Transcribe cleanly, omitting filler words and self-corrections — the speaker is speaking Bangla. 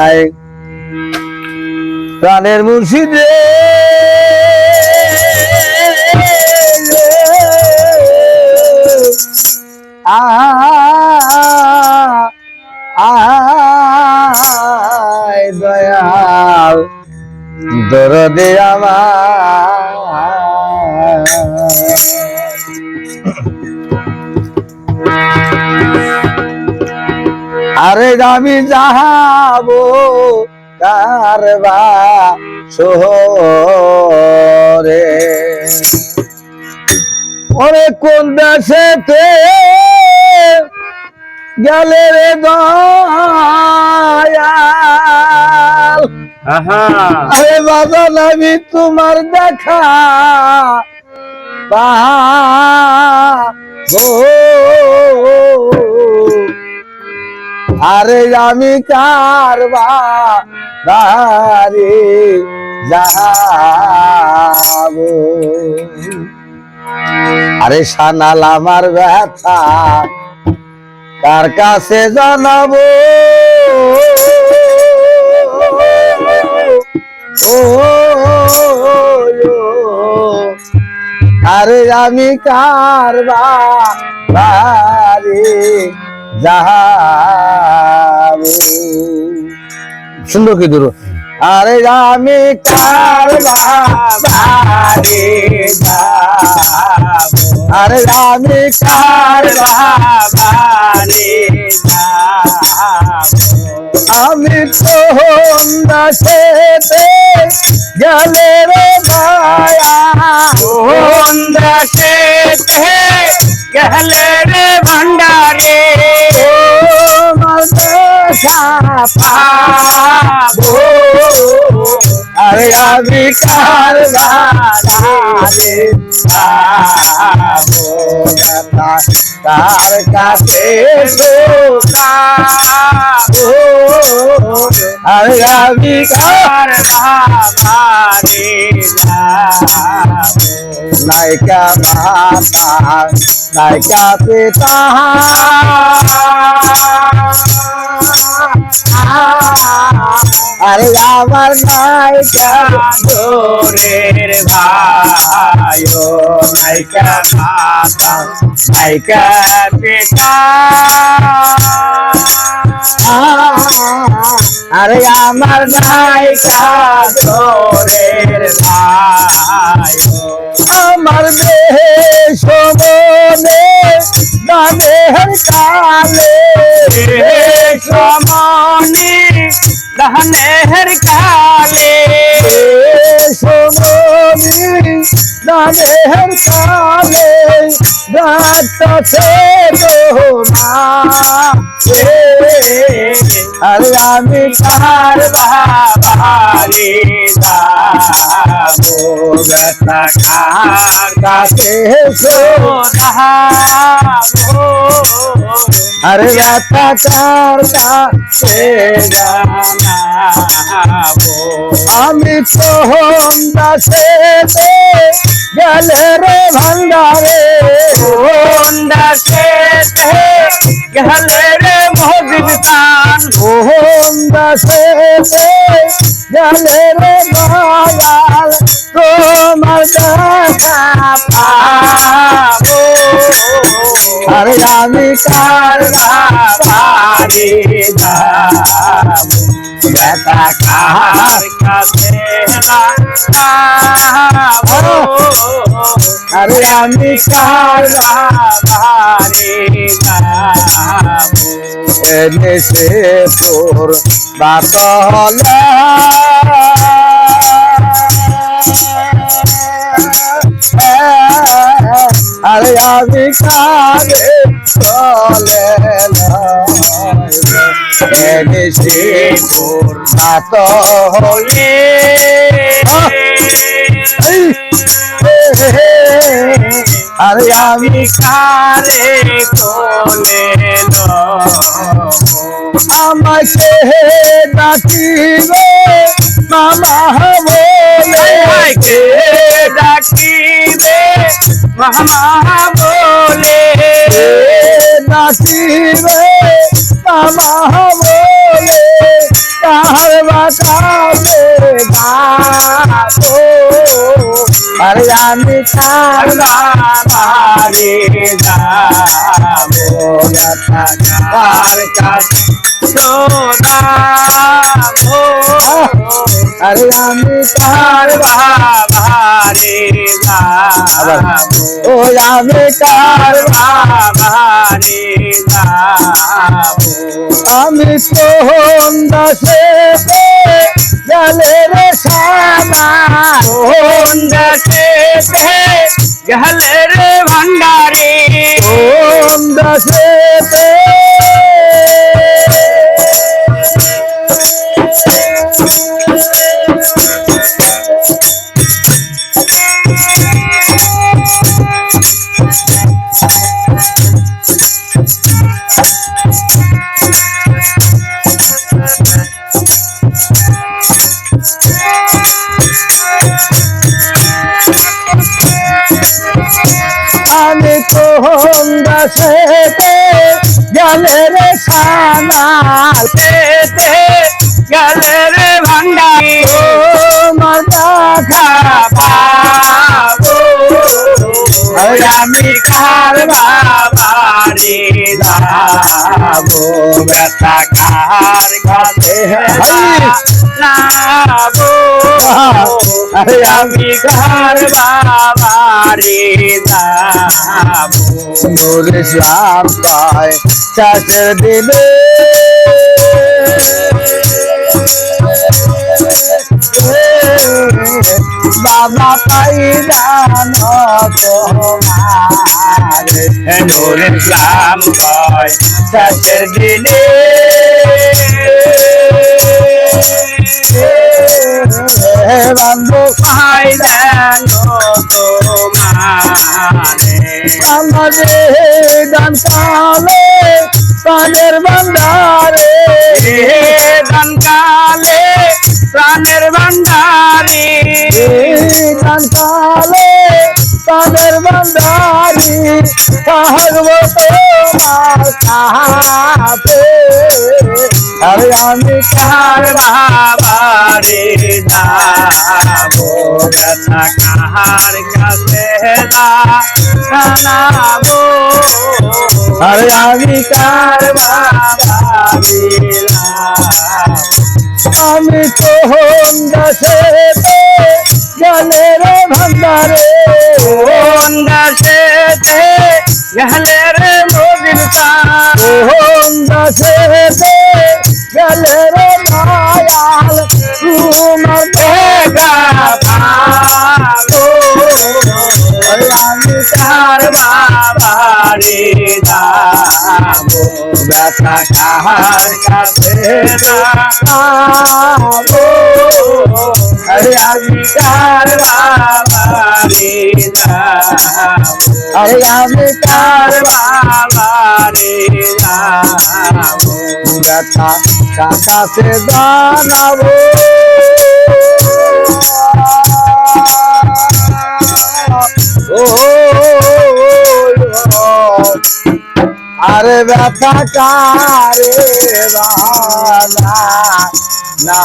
নাই প্রাণের মুর্শিদ রে আয় দয়াল দরদে আমার আরে আমি যাবো কারবা শহরে ওরে কোন দেশেতে গেলে রে দয়াল আরে বাজান আমি তোমার দেখা পাবো আরে আমি কারবা বাড়ি যাবো আরে সানাল আমার ব্যথা কার কাছে জানাবো ও আরে আমি কারবা বাড়ি যাবো সুন্দর কি দূর আরে আমি কারবা বাড়ি যাবো আরে আমি কারবা বাড়ি যাবো আমি কোন দেশেতে গেলে রে মায়া কোন দেশেতে গেলে রে ভান্ডারে পাবো আরে আমি কারবা বাড়ি যাবো তার কাছে আরে আমি কারবা বাড়ি যাবো নায়িকা মাতা নায়িকা পিতা আরে আমার নায়িকা দোরের ভাই ও নায়িকা মাতা নায়িকা পিতা আরে আমার নায়িকা দোরের ভাই আমার দেহে সমনে দানের কালে সমনি দানের কালে সমনি দানের কালে ডাকছে আরে আমি কারবা বাড়ি যাবো ব্যথা কার কাছে শোধাবো আরে ব্যথা কার কাছে জানাবো আমি কোন দেশেতে গেলে রে ভান্ডারে কোন দেশেতে গেলে রে মজিদান কোন দেশেতে গেলে রে দয়াল তোমার দেখা পাবো আরে আমি কারবা বাড়ি যাবো ব্যথা কার কাছে জানাবো আরে আমি কারবা বাড়ি যাবো এনেছে তোর বাতলা আরে আমি কারে চলে এনেছে তোর বাতলে আরে আমি কারে কোলে আমাকে ডাকিবে মামা বলে কে ডাকিবে মামা বলে ডাকিবে মামা বলে আরে আমি কার বাবারে যাবো ব্যথা কার কাছে শোনাবো আরে আমি কার কার বাবারে যাবো ও আমি কার বাবারে যাবো আমি কোন দাসে গেলে রে সানা কোন দেশে গেলে রে ভান্ডারে কোন দাসে আমি কোন দাসে গেলে রে সানা পেতে গেলে রে ভান্ডারে ও মাতা পাবো আমি কার বাবারে যাবো ব্যথা কার কাছে নাবো আরে আমি কার বাবারে যাবো নুর ইসলাম কয় চাষের দিনে বাবা পাই জানো তোমার নূর ইসলাম কয় শেষের দিনে বন্ধু পাই যেন তোমারে আমাদের দান কালে প্রাণের ভান্ডারে দান কালে প্রাণের ভান্ডারে দান কালে প্রাণের ভান্ডারি থাকবো তোমার কাছে আরে আমি কার বাবারে যাবো ব্যথা কাহার কাছে জানাবো আরে আমি কার বাবারে আমি কোন দেশে গেলে রে ভান্ডারে কোন দেশেতে গেলে রে নবীর শাহ কোন দেশে গেলে রে মায়াল তোমার দেখা পাবো আমি কার বাবারে যাবো ব্যথা কাহার কাছে যাবো আরে আমি কার বাবারে যাবো আরে আমি কার বাবারে যাবো ব্যথা কাছে জানাবো ও আরে ব্যথা কারে বানা না